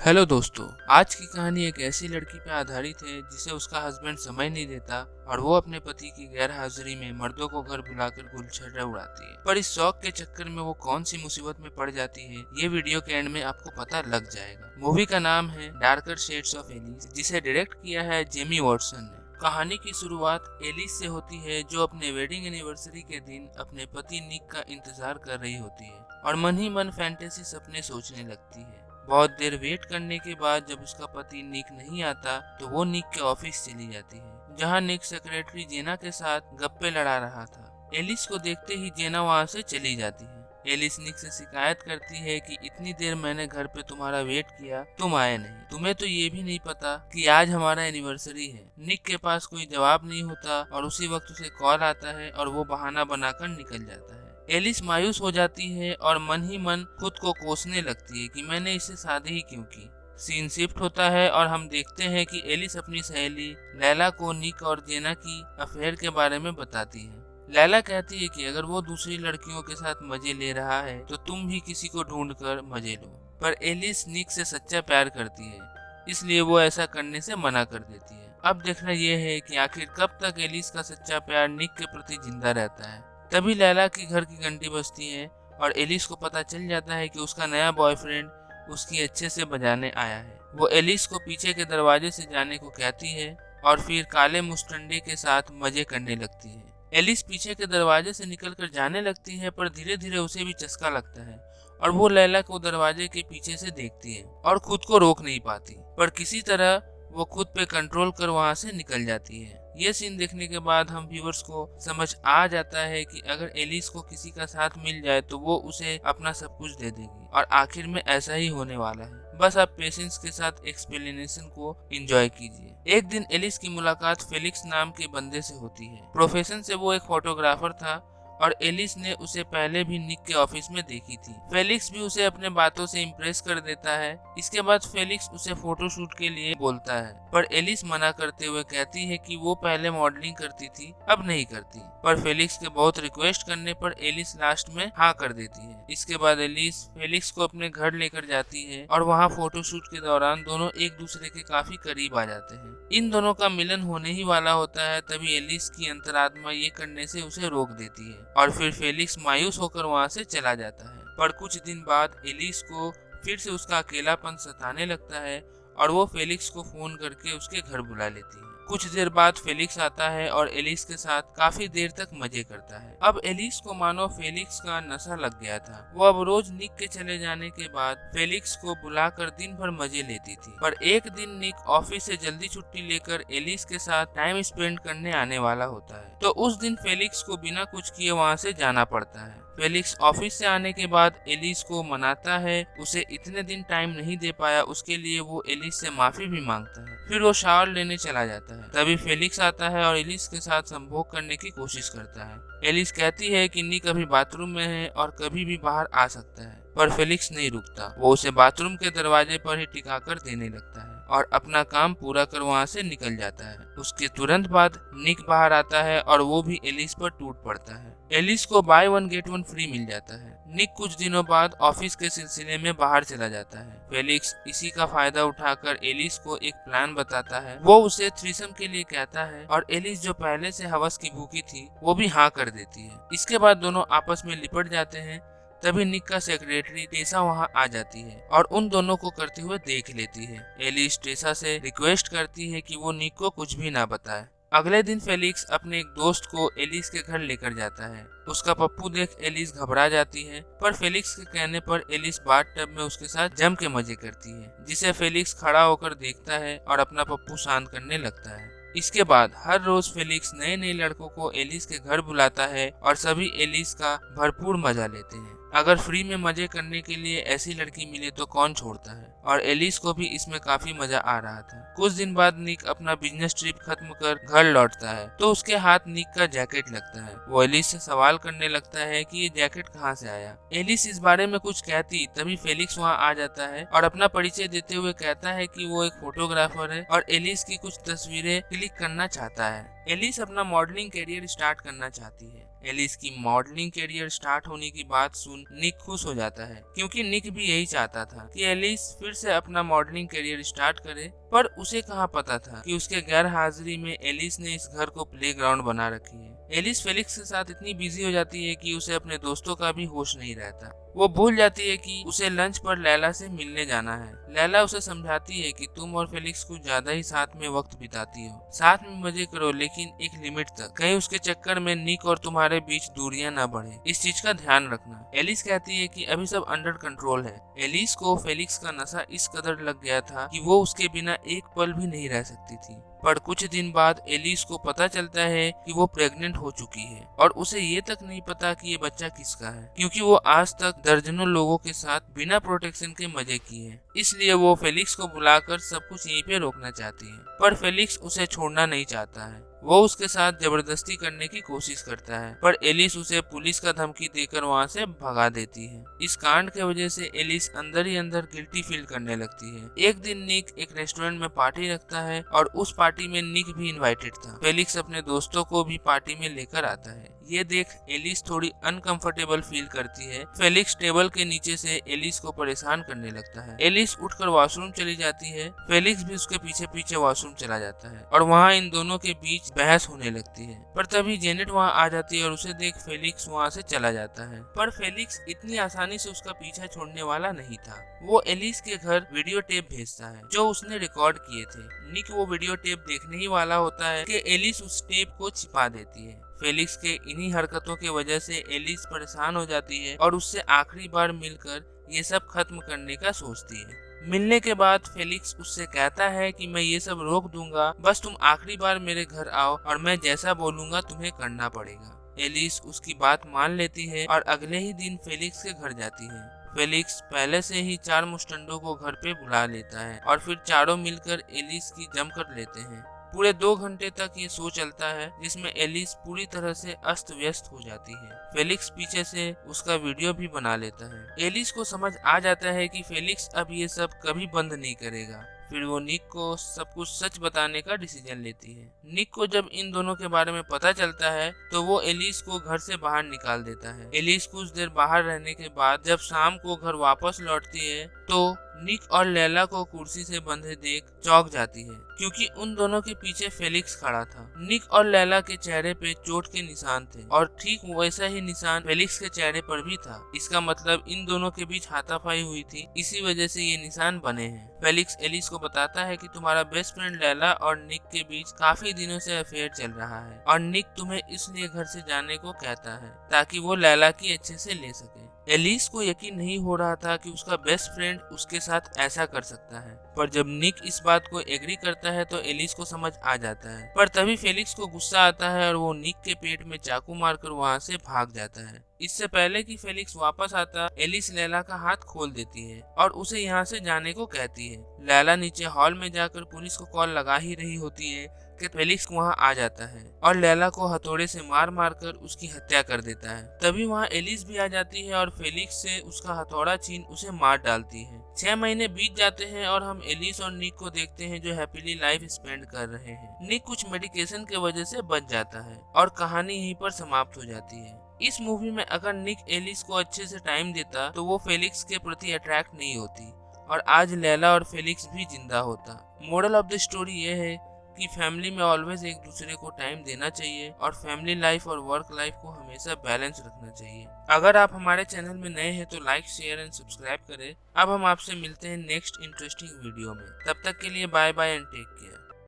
Hello दोस्तों, आज की कहानी एक ऐसी लड़की पर आधारित है जिसे उसका हस्बैंड समय नहीं देता और वो अपने पति की गैर हाजिरी में मर्दों को घर बुलाकर गुलछर्रा उड़ाती है। पर इस शौक के चक्कर में वो कौन सी मुसीबत में पड़ जाती है, ये वीडियो के एंड में आपको पता लग जाएगा। मूवी का नाम है डार्कर शेड्स ऑफ एलिस, जिसे डायरेक्ट किया है जेमी वॉटसन ने। कहानी की शुरुआत एलिस से होती है, जो अपने वेडिंग एनिवर्सरी के दिन अपने पति निक का इंतजार कर रही होती है और मन ही मन फैंटेसी सपने सोचने लगती है। बहुत देर वेट करने के बाद जब उसका पति निक नहीं आता तो वो निक के ऑफिस चली जाती है, जहां निक सेक्रेटरी जेना के साथ गप्पे लड़ा रहा था। एलिस को देखते ही जेना वहां से चली जाती है। एलिस निक से शिकायत करती है कि इतनी देर मैंने घर पे तुम्हारा वेट किया, तुम आए नहीं। तुम्हें तो ये भी नहीं पता कि आज हमारा एनिवर्सरी है। निक के पास कोई जवाब नहीं होता और उसी वक्त उसे कॉल आता है और वो बहाना बनाकर निकल जाता है। एलिस मायूस हो जाती है और मन ही मन खुद को कोसने लगती है कि मैंने इससे शादी ही क्यों की। सीन शिफ्ट होता है और हम देखते हैं कि एलिस अपनी सहेली लैला को निक और जेना की अफेयर के बारे में बताती है। लैला कहती है कि अगर वो दूसरी लड़कियों के साथ मजे ले रहा है तो तुम भी किसी को ढूंढ कर मजे लो। पर एलिस निक से सच्चा प्यार करती है, इसलिए वो ऐसा करने से मना कर देती है। अब देखना यह है कि आखिर कब तक एलिस का सच्चा प्यार निक के प्रति जिंदा रहता है। तभी लैला की घर की घंटी बजती है और एलिस को पता चल जाता है कि उसका नया बॉयफ्रेंड उसकी अच्छे से बजाने आया है। वो एलिस को पीछे के दरवाजे से जाने को कहती है और फिर काले मुस्टंडे के साथ मजे करने लगती है। एलिस पीछे के दरवाजे से निकलकर जाने लगती है, पर धीरे धीरे उसे भी चस्का लगता है और वो लैला को दरवाजे के पीछे से देखती है और खुद को रोक नहीं पाती, पर किसी तरह वो खुद पे कंट्रोल कर वहां से निकल जाती है। ये सीन देखने के बाद हम व्यूअर्स को समझ आ जाता है कि अगर एलिस को किसी का साथ मिल जाए तो वो उसे अपना सब कुछ दे देगी और आखिर में ऐसा ही होने वाला है। बस आप पेशेंस के साथ एक्सप्लेनेशन को एंजॉय कीजिए। एक दिन एलिस की मुलाकात फेलिक्स नाम के बंदे से होती है। प्रोफेशन से वो एक फोटोग्राफर था और एलिस ने उसे पहले भी निक के ऑफिस में देखी थी। फेलिक्स भी उसे अपने बातों से इम्प्रेस कर देता है। इसके बाद फेलिक्स उसे फोटोशूट के लिए बोलता है, पर एलिस मना करते हुए कहती है कि वो पहले मॉडलिंग करती थी, अब नहीं करती। पर फेलिक्स के बहुत रिक्वेस्ट करने पर एलिस लास्ट में हाँ कर देती है। इसके बाद एलिस फेलिक्स को अपने घर लेकर जाती है और वहाँ फोटोशूट के दौरान दोनों एक दूसरे के काफी करीब आ जाते हैं। इन दोनों का मिलन होने ही वाला होता है, तभी एलिस की अंतरात्मा ये करने से उसे रोक देती है और फिर फेलिक्स मायूस होकर वहां से चला जाता है। पर कुछ दिन बाद एलिस को फिर से उसका अकेलापन सताने लगता है और वो फेलिक्स को फोन करके उसके घर बुला लेती है। कुछ देर बाद फेलिक्स आता है और एलिस के साथ काफी देर तक मजे करता है। अब एलिस को मानो फेलिक्स का नशा लग गया था। वो अब रोज निक के चले जाने के बाद फेलिक्स को बुलाकर दिन भर मजे लेती थी। पर एक दिन निक ऑफिस से जल्दी छुट्टी लेकर एलिस के साथ टाइम स्पेंड करने आने वाला होता है, तो उस दिन फेलिक्स को बिना कुछ किए वहाँ से जाना पड़ता है। फेलिक्स ऑफिस से आने के बाद एलिस को मनाता है, उसे इतने दिन टाइम नहीं दे पाया उसके लिए वो एलिस से माफी भी मांगता है। फिर वो शावर लेने चला जाता है। तभी फेलिक्स आता है और एलिस के साथ संभोग करने की कोशिश करता है। एलिस कहती है कि निक अभी बाथरूम में है और कभी भी बाहर आ सकता है, पर फेलिक्स नहीं रुकता। वो उसे बाथरूम के दरवाजे पर ही टिका कर देने लगता है और अपना काम पूरा कर वहाँ से निकल जाता है। उसके तुरंत बाद निक बाहर आता है और वो भी एलिस पर टूट पड़ता है। एलिस को buy one get one free मिल जाता है। निक कुछ दिनों बाद ऑफिस के सिलसिले में बाहर चला जाता है। फेलिक्स इसी का फायदा उठाकर एलिस को एक प्लान बताता है। वो उसे थ्रीसम के लिए कहता है और एलिस जो पहले से हवस की भूखी थी वो भी हाँ कर देती है। इसके बाद दोनों आपस में लिपट जाते हैं। तभी निक का सेक्रेटरी टेसा वहां आ जाती है और उन दोनों को करते हुए देख लेती है। एलिस टेसा से रिक्वेस्ट करती है कि वो निक को कुछ भी ना बताए। अगले दिन फेलिक्स अपने एक दोस्त को एलिस के घर लेकर जाता है। उसका पप्पू देख एलिस घबरा जाती है, पर फेलिक्स के कहने पर एलिस बाथटब में उसके साथ जम के मजे करती है, जिसे फेलिक्स खड़ा होकर देखता है और अपना पप्पू शांत करने लगता है। इसके बाद हर रोज फेलिक्स नए नए लड़कों को एलिस के घर बुलाता है और सभी एलिस का भरपूर मजा लेते हैं। अगर फ्री में मजे करने के लिए ऐसी लड़की मिले तो कौन छोड़ता है, और एलिस को भी इसमें काफी मजा आ रहा था। कुछ दिन बाद निक अपना बिजनेस ट्रिप खत्म कर घर लौटता है तो उसके हाथ निक का जैकेट लगता है। वो एलिस से सवाल करने लगता है कि ये जैकेट कहाँ से आया। एलिस इस बारे में कुछ कहती तभी फेलिक्स वहाँ आ जाता है और अपना परिचय देते हुए कहता है कि वो एक फोटोग्राफर है और एलिस की कुछ तस्वीरें क्लिक करना चाहता है। एलिस अपना मॉडलिंग करियर स्टार्ट करना चाहती है। एलिस की मॉडलिंग करियर स्टार्ट होने की बात सुन निक खुश हो जाता है, क्योंकि निक भी यही चाहता था कि एलिस फिर से अपना मॉडलिंग करियर स्टार्ट करे। पर उसे कहाँ पता था कि उसके गैर हाजिरी में एलिस ने इस घर को प्लेग्राउंड बना रखी है। एलिस फेलिक्स के साथ इतनी बिजी हो जाती है कि उसे अपने दोस्तों का भी होश नहीं रहता। वो भूल जाती है कि उसे लंच पर लैला से मिलने जाना है। लैला उसे समझाती है कि तुम और फेलिक्स कुछ ज्यादा ही साथ में वक्त बिताती हो, साथ में मजे करो, लेकिन एक लिमिट तक। कहीं उसके चक्कर में निक और तुम्हारे बीच दूरियां ना बढ़े, इस चीज का ध्यान रखना। एलिस कहती है कि अभी सब अंडर कंट्रोल है। एलिस को फेलिक्स का नशा इस कदर लग गया था कि वो उसके बिना एक पल भी नहीं रह सकती थी। पर कुछ दिन बाद एलिस को पता चलता है कि वो प्रेग्नेंट हो चुकी है, और उसे ये तक नहीं पता कि ये बच्चा किसका है, क्योंकि वो आज तक दर्जनों लोगों के साथ बिना प्रोटेक्शन के मजे किए हैं। इसलिए वो फेलिक्स को बुलाकर सब कुछ यहीं पे रोकना चाहती है। पर फेलिक्स उसे छोड़ना नहीं चाहता है। वो उसके साथ जबरदस्ती करने की कोशिश करता है, पर एलिस उसे पुलिस का धमकी देकर वहाँ से भगा देती है। इस कांड के वजह से एलिस अंदर ही अंदर गिल्टी फील करने लगती है। एक दिन निक एक रेस्टोरेंट में पार्टी रखता है, और उस पार्टी में निक भी इनवाइटेड था। फेलिक्स अपने दोस्तों को भी पार्टी में लेकर आता है। ये देख एलिस थोड़ी अनकंफर्टेबल फील करती है। फेलिक्स टेबल के नीचे से एलिस को परेशान करने लगता है। एलिस उठकर वॉशरूम चली जाती है। फेलिक्स भी उसके पीछे पीछे वॉशरूम चला जाता है, और वहाँ इन दोनों के बीच बहस होने लगती है। पर तभी जेनेट वहाँ आ जाती है और उसे देख फेलिक्स वहाँ से चला जाता है। पर फेलिक्स इतनी आसानी से उसका पीछा छोड़ने वाला नहीं था। वो एलिस के घर वीडियो टेप भेजता है जो उसने रिकॉर्ड किए थे। निक वो वीडियो टेप देखने ही वाला होता है कि एलिस उस टेप को छिपा देती है। फेलिक्स के इन्हीं हरकतों की वजह से एलिस परेशान हो जाती है और उससे आखिरी बार मिलकर ये सब खत्म करने का सोचती है। मिलने के बाद फेलिक्स उससे कहता है कि मैं ये सब रोक दूंगा, बस तुम आखिरी बार मेरे घर आओ और मैं जैसा बोलूंगा तुम्हें करना पड़ेगा। एलिस उसकी बात मान लेती है और अगले ही दिन फेलिक्स के घर जाती है। फेलिक्स पहले से ही 4 मुस्टंडों को घर पे बुला लेता है और फिर चारों मिलकर एलिस की जमकर लेते हैं। पूरे 2 घंटे तक ये शो चलता है, जिसमें एलिस पूरी तरह से अस्त व्यस्त हो जाती है। फेलिक्स पीछे से उसका वीडियो भी बना लेता है। एलिस को समझ आ जाता है कि फेलिक्स अब ये सब कभी बंद नहीं करेगा। फिर वो निक को सब कुछ सच बताने का डिसीजन लेती है। निक को जब इन दोनों के बारे में पता चलता है तो वो एलिस को घर से बाहर निकाल देता है। एलिस कुछ देर बाहर रहने के बाद जब शाम को घर वापस लौटती है तो निक और लैला को कुर्सी से बंधे देख चौंक जाती है, क्योंकि उन दोनों के पीछे फेलिक्स खड़ा था। निक और लैला के चेहरे पे चोट के निशान थे, और ठीक वैसा ही निशान फेलिक्स के चेहरे पर भी था। इसका मतलब इन दोनों के बीच हाथापाई हुई थी, इसी वजह से ये निशान बने हैं। फेलिक्स एलिस को बताता है कि तुम्हारा बेस्ट फ्रेंड लैला और निक के बीच काफी दिनों से अफेयर चल रहा है, और निक तुम्हें इसलिए घर से जाने को कहता है ताकि वो लैला की अच्छे से ले सके। एलिस को यकीन नहीं हो रहा था कि उसका बेस्ट फ्रेंड उसके साथ ऐसा कर सकता है, पर जब निक इस बात को एग्री करता है तो एलिस को समझ आ जाता है। पर तभी फेलिक्स को गुस्सा आता है और वो निक के पेट में चाकू मारकर वहाँ से भाग जाता है। इससे पहले कि फेलिक्स वापस आता, एलिस लैला का हाथ खोल देती है और उसे यहाँ से जाने को कहती है। लैला नीचे हॉल में जाकर पुलिस को कॉल लगा ही रही होती है कि फेलिक्स वहाँ आ जाता है और लैला को हथौड़े से मार मार कर उसकी हत्या कर देता है। तभी वहाँ एलिस भी आ जाती है और फेलिक्स से उसका हथौड़ा छीन उसे मार डालती है। 6 महीने बीत जाते हैं और हम एलिस और निक को देखते हैं जो हैप्पीली लाइफ स्पेंड कर रहे हैं। निक कुछ मेडिकेशन के वजह से बच जाता है और कहानी यहीं पर समाप्त हो जाती है। इस मूवी में अगर निक एलिस को अच्छे से टाइम देता तो वो फेलिक्स के प्रति अट्रैक्ट नहीं होती और आज लैला और फेलिक्स भी जिंदा होता। मोरल ऑफ द स्टोरी ये है कि फैमिली में ऑलवेज एक दूसरे को टाइम देना चाहिए और फैमिली लाइफ और वर्क लाइफ को हमेशा बैलेंस रखना चाहिए। अगर आप हमारे चैनल में नए हैं तो लाइक, शेयर एंड सब्सक्राइब करें। अब हम आपसे मिलते हैं नेक्स्ट इंटरेस्टिंग वीडियो में। तब तक के लिए bye bye and take care.